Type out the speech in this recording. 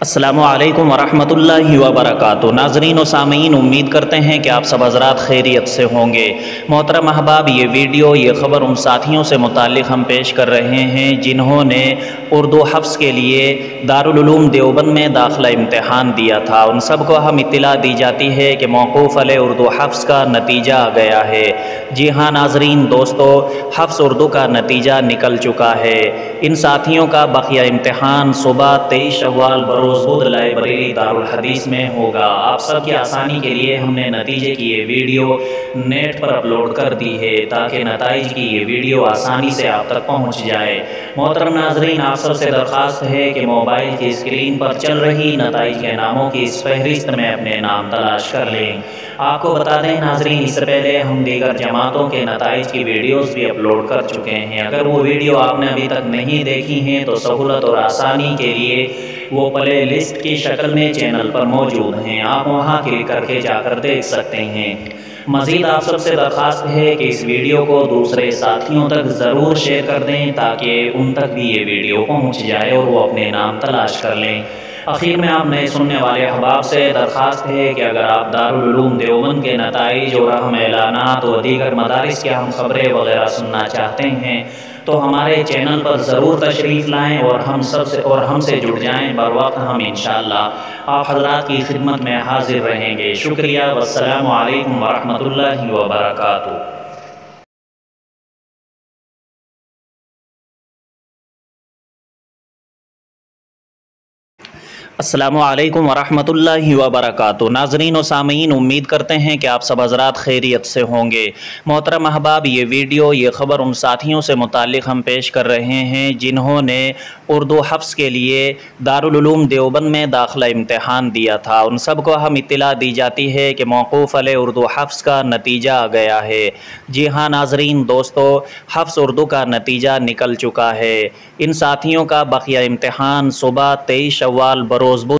السلام علیکم ورحمۃ اللہ وبرکاتہ۔ ناظرین و سامعین، امید کرتے ہیں کہ آپ سب حضرات خیریت سے ہوں گے۔ محترم احباب، یہ خبر ان ساتھیوں سے متعلق ہم پیش کر رہے ہیں جنہوں نے اردو حفظ کے لیے دارالعلوم دیوبند میں داخلہ امتحان دیا تھا۔ ان سب کو ہم اطلاع دی جاتی ہے کہ موقوف علیہ اردو حفظ کا نتیجہ آ گیا ہے۔ جی ہاں ناظرین دوستو، حفظ اردو کا نتیجہ نکل چکا ہے۔ ان ساتھیوں کا بقیہ امتحان صبح 23 شوال بروز بدھ لائبریری دارالحدیث میں ہوگا۔ آپ سب کی آسانی کے لیے ہم نے نتیجے کی یہ ویڈیو نیٹ پر اپلوڈ کر دی ہے تاکہ نتائج کی یہ ویڈیو آسانی سے آپ تک پہنچ جائے۔ محترم ناظرین، آپ سب سے درخواست ہے کہ موبائل کی اسکرین پر چل رہی نتائج کے ناموں کی اس فہرست میں اپنے نام تلاش کر لیں۔ آپ کو بتا دیں ناظرین، اس سے پہلے ہم دیگر جماعتوں کے نتائج کی ویڈیوز بھی اپلوڈ کر چکے ہیں۔ اگر وہ ویڈیو آپ نے ابھی تک نہیں دیکھی ہیں تو سہولت اور آسانی کے لیے وہ پلے لسٹ کی شکل میں چینل پر موجود ہیں، آپ وہاں کلک کر کے جا کر دیکھ سکتے ہیں۔ مزید آپ سب سے درخواست ہے کہ اس ویڈیو کو دوسرے ساتھیوں تک ضرور شیئر کر دیں تاکہ ان تک بھی یہ ویڈیو پہنچ جائے اور وہ اپنے نام تلاش کر لیں۔ اخیر میں آپ نئے سننے والے احباب سے درخواست ہے کہ اگر آپ دارالعلوم دیوبند کے نتائج اور اہم اعلانات و دیگر مدارس کی اہم خبریں وغیرہ سننا چاہتے ہیں تو ہمارے چینل پر ضرور تشریف لائیں اور ہم سے جڑ جائیں۔ بر وقت ہم انشاءاللہ آپ حضرات کی خدمت میں حاضر رہیں گے۔ شکریہ والسلام علیکم ورحمۃ اللہ وبرکاتہ۔ السلام علیکم ورحمۃ اللہ وبرکاتہ۔ ناظرین و سامعین، امید کرتے ہیں کہ آپ سب حضرات خیریت سے ہوں گے۔ محترم احباب، یہ خبر ان ساتھیوں سے متعلق ہم پیش کر رہے ہیں جنہوں نے اردو حفظ کے لیے دارالعلوم دیوبند میں داخلہ امتحان دیا تھا۔ ان سب کو ہم اطلاع دی جاتی ہے کہ موقوف علیہ اردو حفظ کا نتیجہ آ گیا ہے۔ جی ہاں ناظرین دوستو، حفظ اردو کا نتیجہ نکل چکا ہے۔ ان ساتھیوں کا بقیہ امتحان صبح 23 شوال بروز بدھ